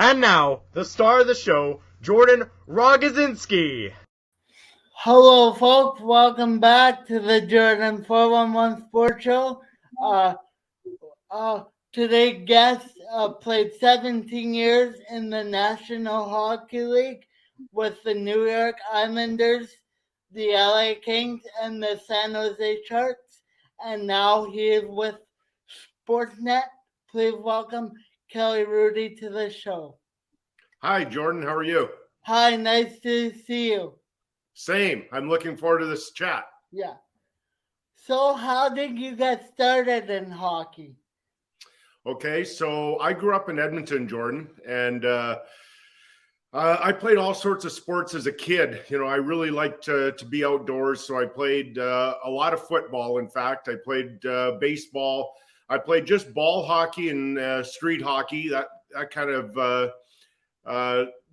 And now, the star of the show, Jordan Rogozinski. Hello, folks. Welcome back to the Jordan 411 Sports Show. Today's guest played 17 years in the National Hockey League with the New York Islanders, the LA Kings, and the San Jose Sharks. And now he is with Sportsnet. Please welcome Kelly Hrudey to the show. Hi, Jordan. How are you? Hi, nice to see you. Same. I'm looking forward to this chat. Yeah. So how did you get started in hockey? Okay, so I grew up in Edmonton, Jordan, and I played all sorts of sports as a kid. You know, I really liked to be outdoors, so I played a lot of football. In fact, I played baseball. I played just ball hockey and street hockey. That kind of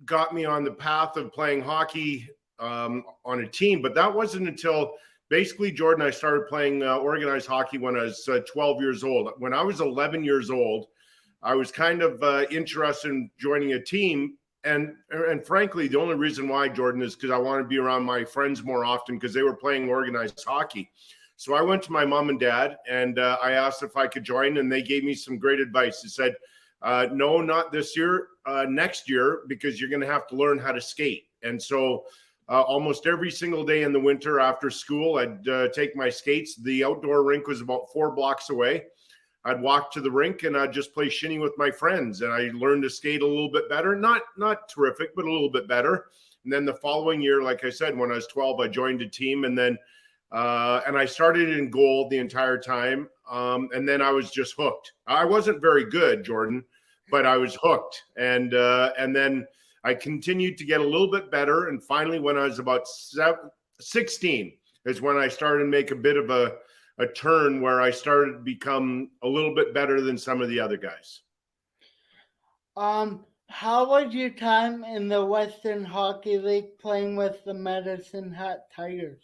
got me on the path of playing hockey on a team. But that wasn't until basically, Jordan, I started playing organized hockey when I was 12 years old. When I was 11 years old, I was kind of interested in joining a team. And frankly, the only reason why, Jordan, is because I wanted to be around my friends more often because they were playing organized hockey. So I went to my mom and dad and I asked if I could join, and they gave me some great advice. They said, no, not this year, next year, because you're going to have to learn how to skate. And so almost every single day in the winter after school, I'd take my skates. The outdoor rink was about 4 blocks away. I'd walk to the rink and I'd just play shinny with my friends. And I learned to skate a little bit better. Not terrific, but a little bit better. And then the following year, like I said, when I was 12, I joined a team. And then and I started in goal the entire time. And then I was just hooked. I wasn't very good, Jordan, but I was hooked. And then I continued to get a little bit better. And finally, when I was about 16 is when I started to make a bit of a turn where I started to become a little bit better than some of the other guys. How was your time in the Western Hockey League playing with the Medicine Hat Tigers?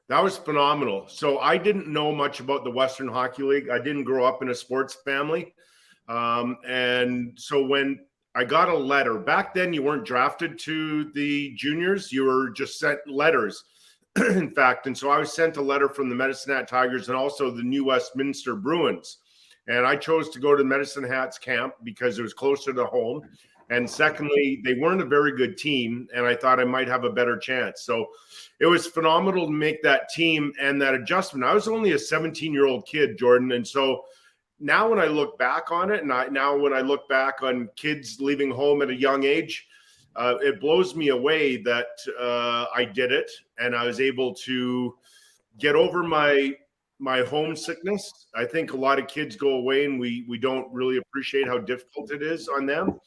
That was phenomenal. So I didn't know much about the Western Hockey League. I didn't grow up in a sports family. And so when I got a letter, back then you weren't drafted to the juniors, you were just sent letters, in fact. And so I was sent a letter from the Medicine Hat Tigers and also the New Westminster Bruins. And I chose to go to Medicine Hat's camp because it was closer to home. And secondly, they weren't a very good team, and I thought I might have a better chance. So it was phenomenal to make that team and that adjustment. I was only a 17-year-old kid, Jordan. And so now when I look back on it, and now when I look back on kids leaving home at a young age, it blows me away that I did it, and I was able to get over my homesickness. I think a lot of kids go away and we don't really appreciate how difficult it is on them.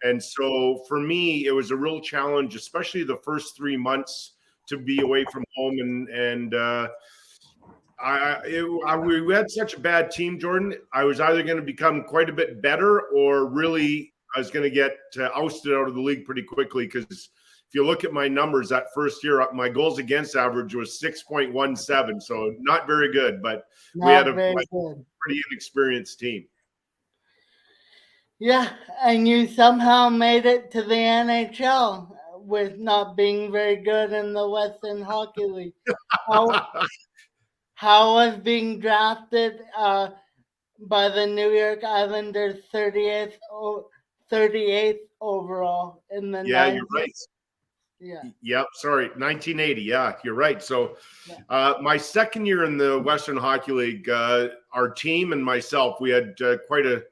And so for me, it was a real challenge, especially the first 3 months to be away from home. And we had such a bad team, Jordan. I was either going to become quite a bit better or really I was going to get ousted out of the league pretty quickly. Because if you look at my numbers that first year, my goals against average was 6.17. So not very good, but we had a pretty inexperienced team. Yeah, and you somehow made it to the NHL with not being very good in the Western Hockey League. How was being drafted by the New York Islanders 38th overall in the 90s? You're right. Yeah. Yep. Sorry, 1980. Yeah, you're right. So my second year in the Western Hockey League, our team and myself, we had quite a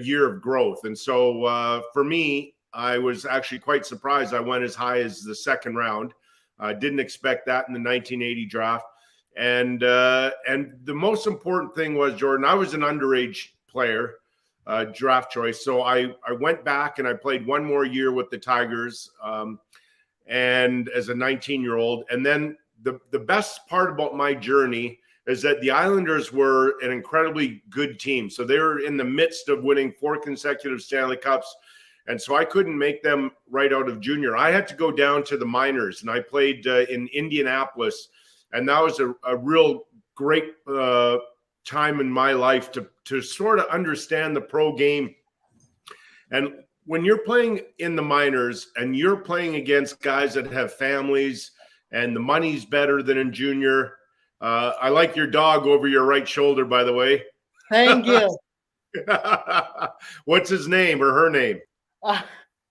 year of growth. And so for me, I was actually quite surprised. I went as high as the second round. I didn't expect that in the 1980 draft. And the most important thing was, Jordan, I was an underage player, draft choice. So I went back and I played one more year with the Tigers and as a 19-year-old. And then the best part about my journey is that the Islanders were an incredibly good team. So they were in the midst of winning 4 consecutive Stanley Cups. And so I couldn't make them right out of junior. I had to go down to the minors, and I played in Indianapolis. And that was a real great time in my life to sort of understand the pro game. And when you're playing in the minors and you're playing against guys that have families and the money's better than in junior, I like your dog over your right shoulder, by the way. Thank you. What's his name or her name?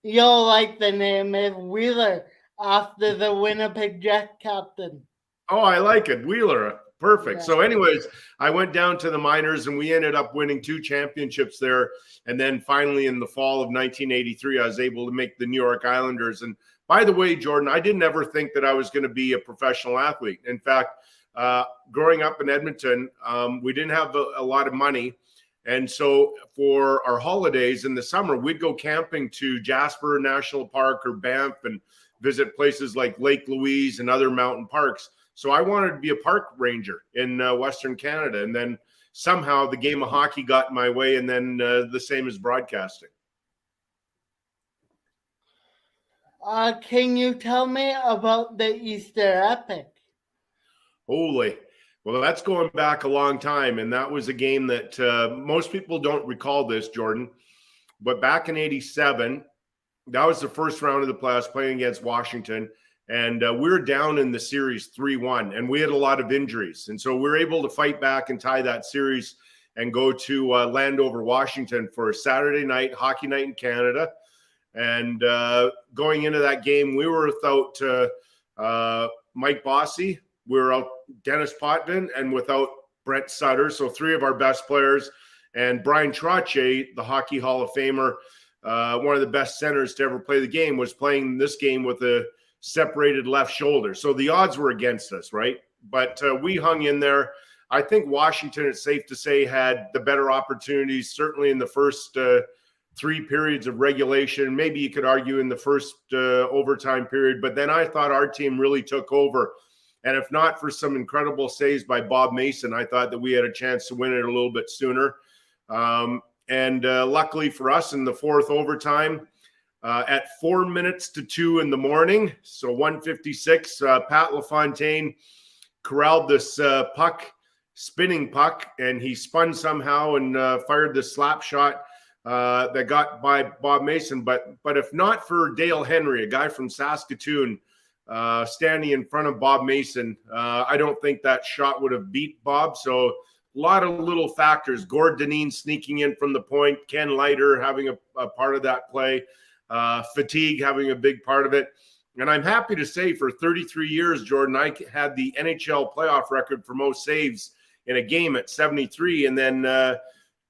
You'll like the name. It's Wheeler, after the Winnipeg Jet captain. Oh, I like it. Wheeler. Perfect. Yeah. So anyways, I went down to the minors and we ended up winning 2 championships there. And then finally in the fall of 1983, I was able to make the New York Islanders. And by the way, Jordan, I didn't ever think that I was going to be a professional athlete. In fact, growing up in Edmonton, we didn't have a lot of money. And so for our holidays in the summer, we'd go camping to Jasper National Park or Banff and visit places like Lake Louise and other mountain parks. So I wanted to be a park ranger in Western Canada. And then somehow the game of hockey got in my way, and then the same as broadcasting. Can you tell me about the Easter Epic? Holy. Well, that's going back a long time. And that was a game that most people don't recall this, Jordan. But back in 87, that was the first round of the playoffs playing against Washington. And we were down in the series 3-1, and we had a lot of injuries. And so we were able to fight back and tie that series and go to Landover, Washington for a Saturday night, hockey night in Canada. And going into that game, we were without Mike Bossy, we were out Dennis Potvin, and without Brent Sutter. So 3 of our best players. And Brian Trottier, the Hockey Hall of Famer, one of the best centers to ever play the game, was playing this game with a separated left shoulder. So the odds were against us, right? But we hung in there. I think Washington, it's safe to say, had the better opportunities, certainly in the first 3 periods of regulation. Maybe you could argue in the first overtime period. But then I thought our team really took over. And if not for some incredible saves by Bob Mason, I thought that we had a chance to win it a little bit sooner. And luckily for us, in the 4th overtime, at 4 minutes to 2 in the morning, so 1:56, Pat LaFontaine corralled this spinning puck, and he spun somehow and fired this slap shot that got by Bob Mason. But if not for Dale Henry, a guy from Saskatoon, standing in front of Bob Mason, I don't think that shot would have beat Bob. So a lot of little factors. Gord Dineen sneaking in from the point, Ken Leiter having a part of that play, fatigue having a big part of it. And I'm happy to say for 33 years, Jordan, I had the NHL playoff record for most saves in a game at 73. And then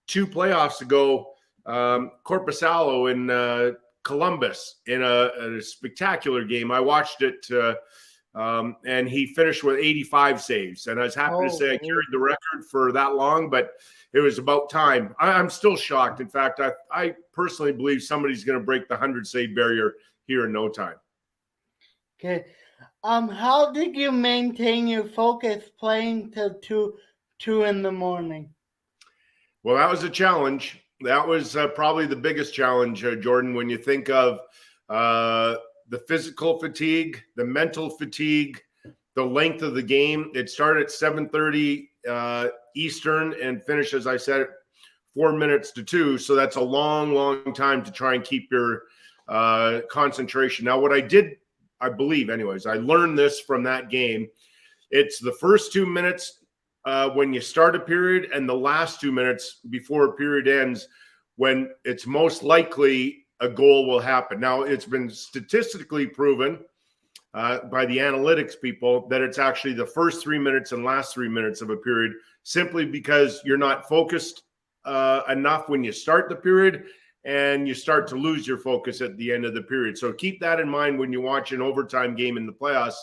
2 playoffs ago, Korpisalo in Columbus in a spectacular game. I watched it, and he finished with 85 saves. And I was happy to say I carried the record for that long, but it was about time. I'm still shocked. In fact, I personally believe somebody's going to break the 100 save barrier here in no time. Okay. How did you maintain your focus playing till 2 in the morning? Well, that was a challenge. That was probably the biggest challenge, Jordan, when you think of the physical fatigue, the mental fatigue, the length of the game. It started at 7:30 Eastern and finished, as I said, 4 minutes to 2. So that's a long, long time to try and keep your concentration. Now, what I did, I believe anyways, I learned this from that game. It's the first 2 minutes when you start a period and the last 2 minutes before a period ends when it's most likely a goal will happen. Now, it's been statistically proven by the analytics people that it's actually the first 3 minutes and last 3 minutes of a period, simply because you're not focused enough when you start the period and you start to lose your focus at the end of the period. So keep that in mind when you watch an overtime game in the playoffs,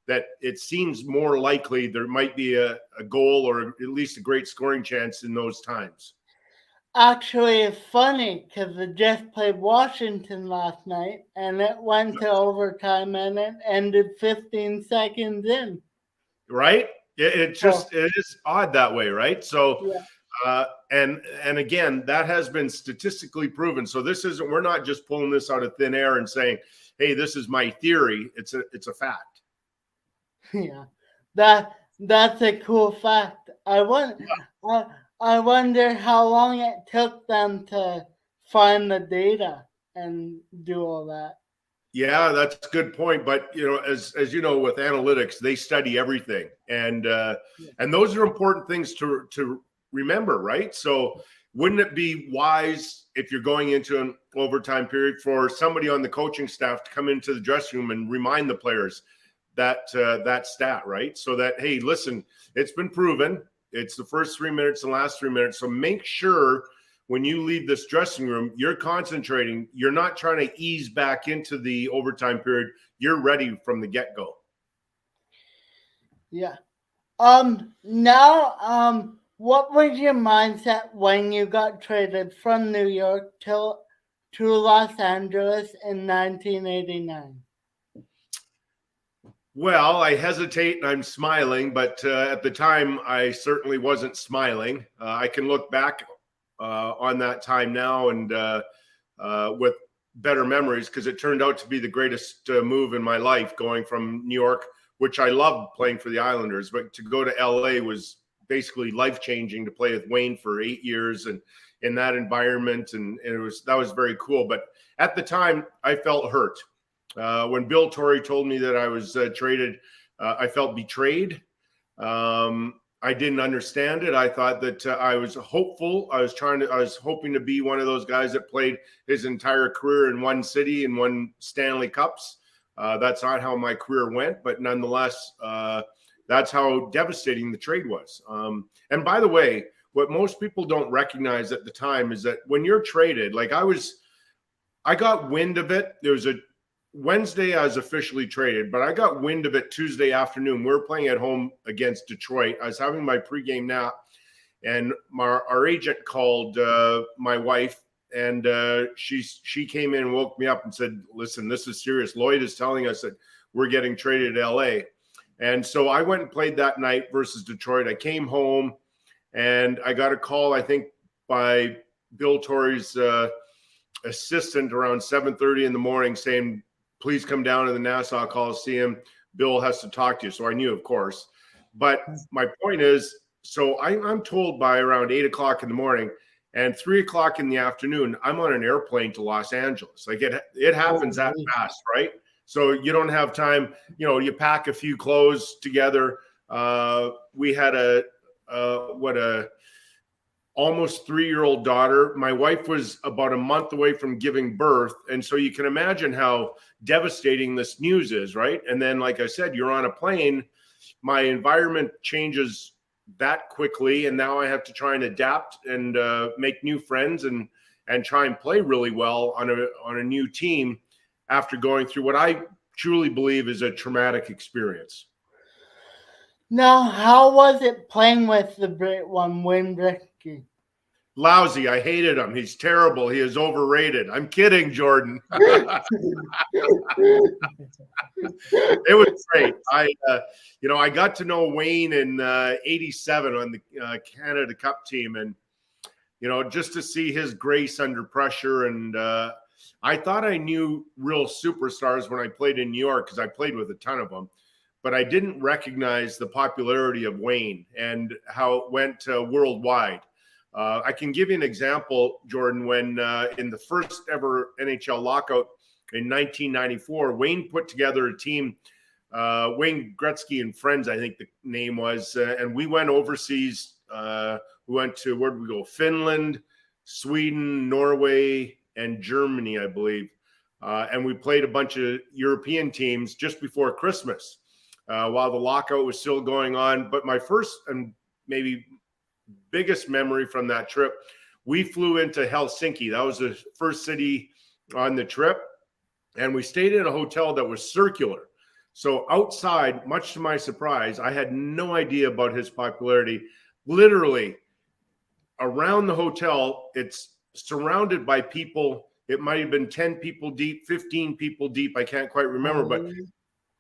that it seems more likely there might be a goal or at least a great scoring chance in those times. Actually, it's funny because the Jets played Washington last night, and it went to overtime, and it ended 15 seconds in. Right? It is odd that way, right? So, yeah. And again, that has been statistically proven. So we're not just pulling this out of thin air and saying, "Hey, this is my theory." It's a fact. Yeah, that's a cool fact. I wonder how long it took them to find the data and do all that. Yeah, that's a good point. But as you know, with analytics, they study everything, and those are important things to remember, right? So, wouldn't it be wise if you're going into an overtime period for somebody on the coaching staff to come into the dressing room and remind the players that that stat, right? So that, hey, listen, it's been proven. It's the first 3 minutes and last 3 minutes. So make sure when you leave this dressing room, you're concentrating. You're not trying to ease back into the overtime period. You're ready from the get-go. Yeah. Now, what was your mindset when you got traded from New York to Los Angeles in 1989? Well, I hesitate and I'm smiling, but at the time, I certainly wasn't smiling. I can look back on that time now and with better memories, because it turned out to be the greatest move in my life, going from New York, which I loved playing for the Islanders, but to go to LA was basically life-changing, to play with Wayne for 8 years and in that environment. And that was very cool. But at the time, I felt hurt. When Bill Torrey told me that I was traded, I felt betrayed. I didn't understand it. I thought that I was hopeful. I was hoping to be one of those guys that played his entire career in one city and won Stanley Cups. That's not how my career went, but nonetheless, that's how devastating the trade was. And by the way, what most people don't recognize at the time is that when you're traded, like I got wind of it. There was a Wednesday I was officially traded, but I got wind of it Tuesday afternoon. We were playing at home against Detroit. I was having my pregame nap, and our agent called my wife, and she came in and woke me up and said, "Listen, this is serious. Lloyd is telling us that we're getting traded to LA." And so I went and played that night versus Detroit. I came home, and I got a call, I think, by Bill Torrey's assistant around 7:30 in the morning saying, "Please come down to the Nassau Coliseum. Bill has to talk to you." So I knew, of course. But my point is, so I'm told by around 8 o'clock in the morning, and 3 o'clock in the afternoon, I'm on an airplane to Los Angeles. Like it happens that fast, right? So you don't have time. You pack a few clothes together. We had a almost 3-year-old daughter. My wife was about a month away from giving birth. And so you can imagine how devastating this news is, right? And then, like I said, you're on a plane. My environment changes that quickly. And now I have to try and adapt and make new friends and try and play really well on a new team after going through what I truly believe is a traumatic experience. Now, how was it playing with the great one, Wayne Gretzky? Lousy. I hated him. He's terrible. He is overrated. I'm kidding, Jordan. It was great. I got to know Wayne in '87 on the Canada Cup team, and just to see his grace under pressure. And I thought I knew real superstars when I played in New York, because I played with a ton of them. But I didn't recognize the popularity of Wayne and how it went worldwide. I can give you an example, Jordan, when in the first ever NHL lockout in 1994, Wayne put together a team, Wayne Gretzky and Friends, I think the name was, and we went overseas. We went to, where did we go? Finland, Sweden, Norway, and Germany, I believe. And we played a bunch of European teams just before Christmas. While the lockout was still going on. But my first and maybe biggest memory from that trip, we flew into Helsinki. That was the first city on the trip. And we stayed in a hotel that was circular. So outside, much to my surprise, I had no idea about his popularity. Literally around the hotel, it's surrounded by people. It might have been 10 people deep, 15 people deep. I can't quite remember, but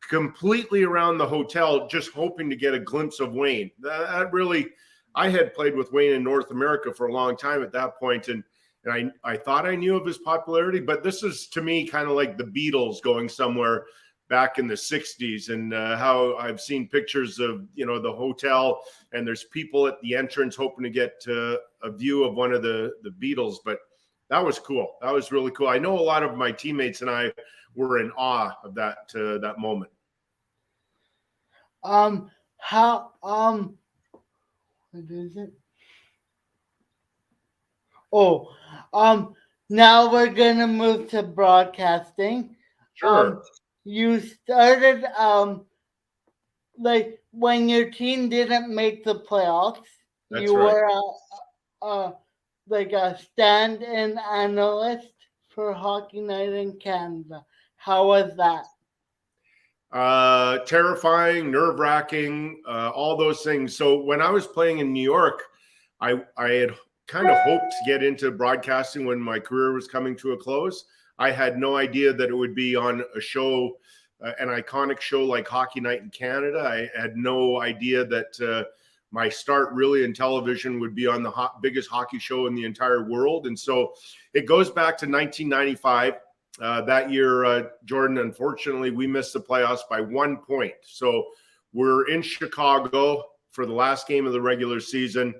completely around the hotel, just hoping to get a glimpse of Wayne. That really, I had played with Wayne in North America for a long time at that point, and I thought I knew of his popularity, but this is, to me, kind of like the Beatles going somewhere back in the 60s, and how I've seen pictures of, the hotel, and there's people at the entrance hoping to get a view of one of the Beatles. But that was cool. That was really cool. I know a lot of my teammates and I were in awe of that moment. How what is it? Oh, now we're gonna move to broadcasting. Sure. You started like when your team didn't make the playoffs. That's you right. were like a stand-in analyst for Hockey Night in Canada. How was that? Terrifying, nerve-wracking, all those things. So when I was playing in New York, I had kind of hoped to get into broadcasting when my career was coming to a close. I had no idea that it would be on a show, an iconic show like Hockey Night in Canada. I had no idea that my start really in television would be on the biggest hockey show in the entire world. And so it goes back to 1995. That year, Jordan, unfortunately, we missed the playoffs by 1 point. So we're in Chicago for the last game of the regular season.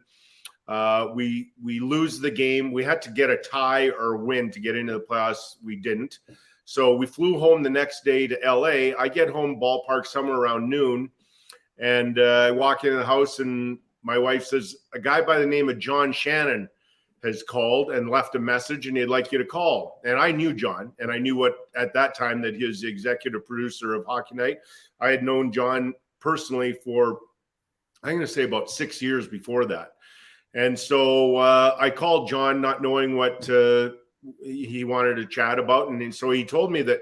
We lose the game. We had to get a tie or win to get into the playoffs. We didn't. So we flew home the next day to LA. I get home ballpark somewhere around noon, and I walk into the house, and my wife says, a guy by the name of John Shannon has called and left a message, and he'd like you to call. And I knew John, and I knew at that time that he was the executive producer of Hockey Night. I had known John personally for, I'm going to say, about 6 years before that. And so I called John, not knowing what he wanted to chat about. And so he told me that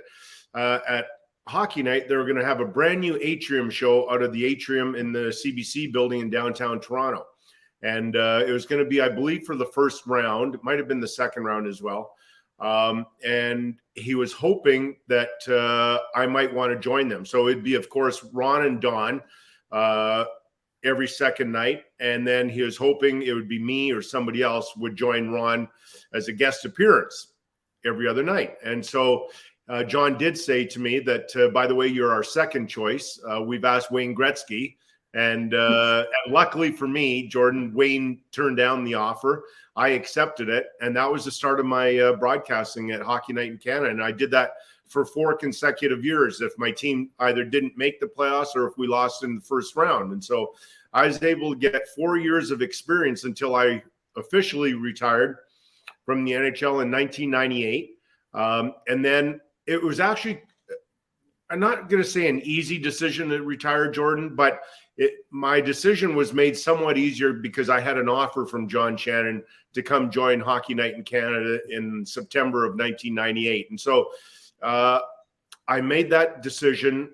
at Hockey Night, they were going to have a brand new atrium show out of the atrium in the CBC building in downtown Toronto. And it was going to be, I believe, for the first round. It might have been the second round as well. And he was hoping that I might want to join them. So it'd be, of course, Ron and Don every second night. And then he was hoping it would be me or somebody else would join Ron as a guest appearance every other night. And so John did say to me that, by the way, you're our second choice. We've asked Wayne Gretzky. And luckily for me, Jordan, Wayne turned down the offer. I accepted it. And that was the start of my broadcasting at Hockey Night in Canada. And I did that for 4 consecutive years if my team either didn't make the playoffs or if we lost in the first round. And so I was able to get 4 years of experience until I officially retired from the NHL in 1998. And then it was actually, I'm not going to say an easy decision to retire, Jordan, but my decision was made somewhat easier because I had an offer from John Shannon to come join Hockey Night in Canada in September of 1998. And so I made that decision,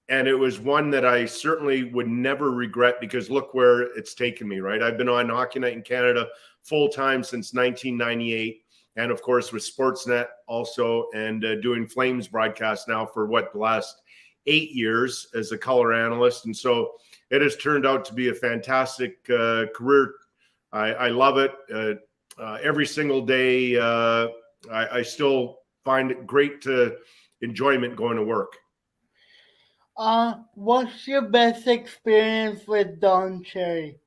and it was one that I certainly would never regret because look where it's taken me, right? I've been on Hockey Night in Canada full-time since 1998. And of course with Sportsnet also, and doing Flames broadcast now for the last 8 years as a color analyst. And so it has turned out to be a fantastic career. I love it. Every single day, I still find it great enjoyment going to work. What's your best experience with Don Cherry?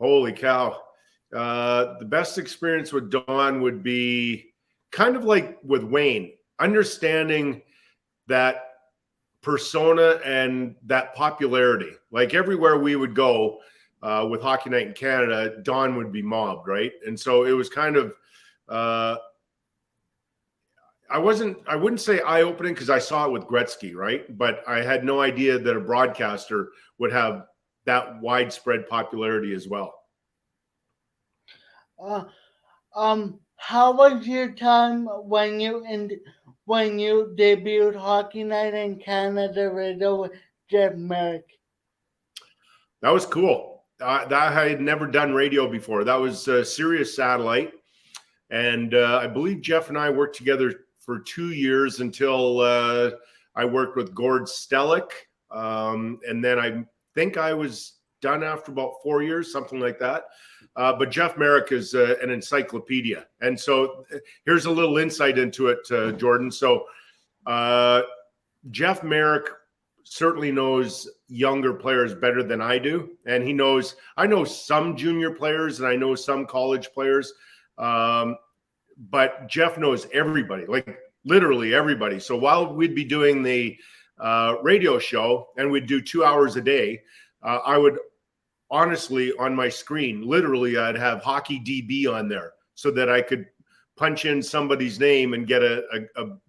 Holy cow. The best experience with Don would be kind of like with Wayne, understanding that persona and that popularity. Like everywhere we would go with Hockey Night in Canada, Don would be mobbed, right? And so it was kind of, I wouldn't say eye-opening because I saw it with Gretzky, right? But I had no idea that a broadcaster would have that widespread popularity as well. How was your time when you debuted Hockey Night in Canada radio with Jeff Merrick? That was cool. That I had never done radio before. That was Sirius Satellite, and I believe Jeff and I worked together for 2 years until I worked with Gord Stellick, and then I think I was done after about 4 years, something like that. But Jeff Merrick is an encyclopedia. And so here's a little insight into it, Jordan. So Jeff Merrick certainly knows younger players better than I do. And I know some junior players and I know some college players, But Jeff knows everybody, like literally everybody. So while we'd be doing the radio show and we'd do 2 hours a day, I would honestly on my screen, literally I'd have hockey DB on there so that I could punch in somebody's name and get a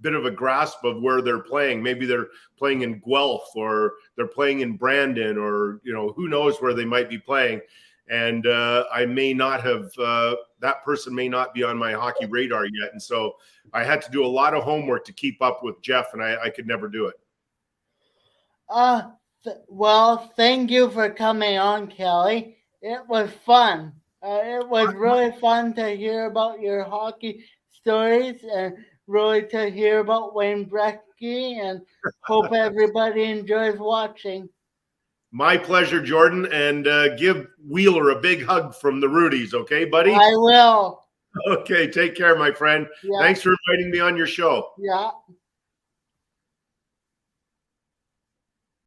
bit of a grasp of where they're playing. Maybe they're playing in Guelph or they're playing in Brandon, or, you know, who knows where they might be playing. And I may not have, that person may not be on my hockey radar yet. And so I had to do a lot of homework to keep up with Jeff, and I could never do it. Well, thank you for coming on, Kelly. It was fun. It was really fun to hear about your hockey stories and really to hear about Wayne Gretzky, and hope everybody enjoys watching. My pleasure, Jordan, and give Wheeler a big hug from the Hrudeys, okay, buddy? I will. Okay, take care, my friend. Yeah. Thanks for inviting me on your show. Yeah.